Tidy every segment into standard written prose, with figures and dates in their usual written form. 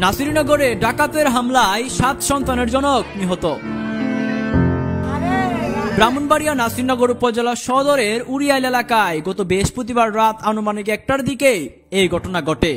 নাসিরনগরে ডাকাতের হামলায় 7 সন্তানের জনক নিহত। ব্রাহ্মণবাড়িয়া নাসিরনগর উপজেলা সদরের উড়িয়াল এলাকায় গত বৃহস্পতিবার রাত আনুমানিক 1টার দিকে এই ঘটনা ঘটে।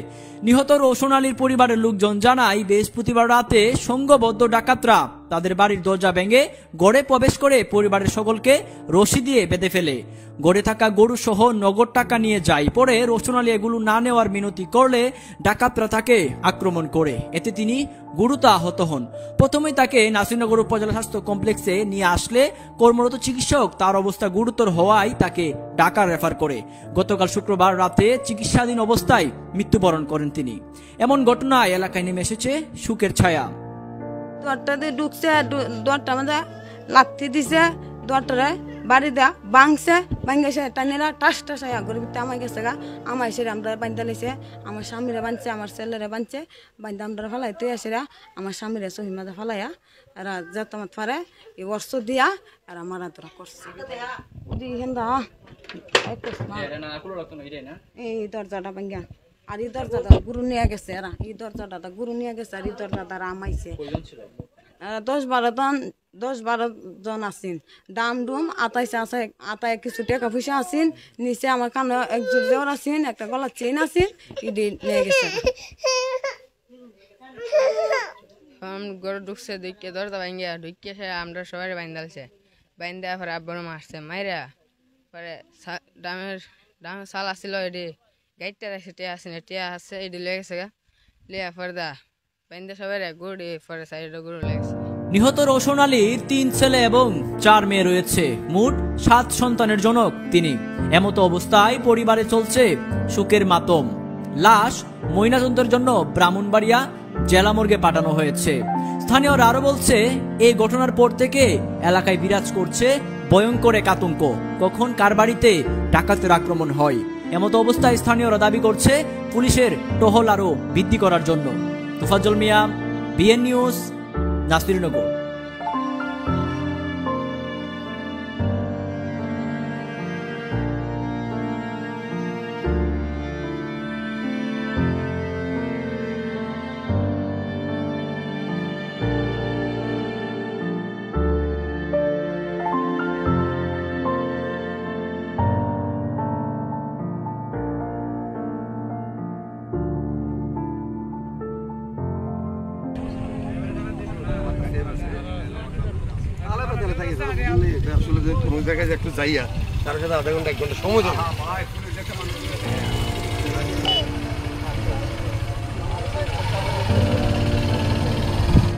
নিহত রোশন আলীর পরিবারের লোকজন জানায়, বৃহস্পতিবার রাতে সংঘবদ্ধ ডাকাতরা তাদের বাড়ির দরজা ভেঙে গড়ে প্রবেশ করে পরিবারের সকলকে রশি দিয়ে বেঁধে ফেলে। গড়ে থাকা গরু সহ নগদ টাকা নিয়ে যায়। পরে রোশন আলী এগুলো না নেওয়ার মিনতি করলে ডাকাতরা তাকে আক্রমণ করে। এতে তিনি গুরুতর আহত হন। প্রথমেই তাকে নাসিরনগর উপজেলা স্বাস্থ্য কমপ্লেক্সে নিয়ে আসলে কর্মরত চিকিৎসক তার অবস্থা গুরুতর হওয়ায় তাকে ঢাকা রেফার করে। গতকাল শুক্রবার রাতে চিকিৎসাধীন অবস্থায় মৃত্যুবরণ করেন তিনি। এমন ঘটনায় এলাকায় নেমে এসেছে শোকের ছায়া। দরটাতে ঢুকছে, দরটা মধ্যে লাথি দিছে, দরটারে বাড়ি দেয়া বাংছে, ভাঙ্গেছে টানেরা টাস টাস আগর ভিতরে আমায় গেছে গা। আমার এসে আমরা বান্ধা লাইছে, আমার স্বামীরা বাঁধছে, আমার ছেলেরা বাঁধছে, বান্ধা আমরা ফালাইতে আসেরা আমার স্বামীরা সহিমাদা ফালাইয়া আর যাতামাত ফারে এই বর্ষ দিয়া আর আমার তোরা করছে এই দরজাটা ভাঙ্গা। আর এই দরজাটা গুরু নিয়ে গেছে, এরা এই দরজাটা গুরু নিয়ে গেছে। আর এই দরজাটা আমাইছে 10-12 জন আসিন। ডাম ডুম আতায় কিছু টাকা পয়সা আসিন। নিচে আমার কানে একজোর দেওয়ার আসিন, একটা গলার চেইন আসিন, ইডি নিয়ে গেছে। গরু ঢুকছে, ঢুকিয়ে দরজা ভাঙ্গিয়া ঢুকিয়ে আমরা সবাই বাইন্দালছে। বাইন্দা পরে আব্বর মারছে, মাইরা পরে ডামের চাল আসছিল, এটি গাইডটা রাখছে, টিয়া আসে না, টিয়া আসছে, এটি লেগে গেছে গা। লিয়া পর্দা বাইন্দা সবাই গুড়ি পরে সাইডে গুরু লেগেছে। নিহত রোশন আলীর 3 ছেলে এবং 4 মেয়ে রয়েছে। মোট 7 সন্তানের জনক তিনি। এমতো অবস্থায় পরিবারে চলছে শোকের মাতম। লাশ ময়নাতদন্তের জন্য ব্রাহ্মণবাড়িয়া জেলা মর্গে পাঠানো হয়েছে। স্থানীয়রা আরো বলছে, এই ঘটনার পর থেকে এলাকায় বিরাজ করছে ভয়ঙ্কর এক আতঙ্ক। কখন কার বাড়িতে ডাকাতের আক্রমণ হয়। এমতো অবস্থায় স্থানীয়রা দাবি করছে পুলিশের টহল আরো বৃদ্ধি করার জন্য। তোফাজ্জল মিয়া, বিএন নিউজ, নাসিরনগর। আসলে কোনো জায়গায় একটু যাইয়া তার সাথে আধা ঘন্টা 1 ঘন্টা সময়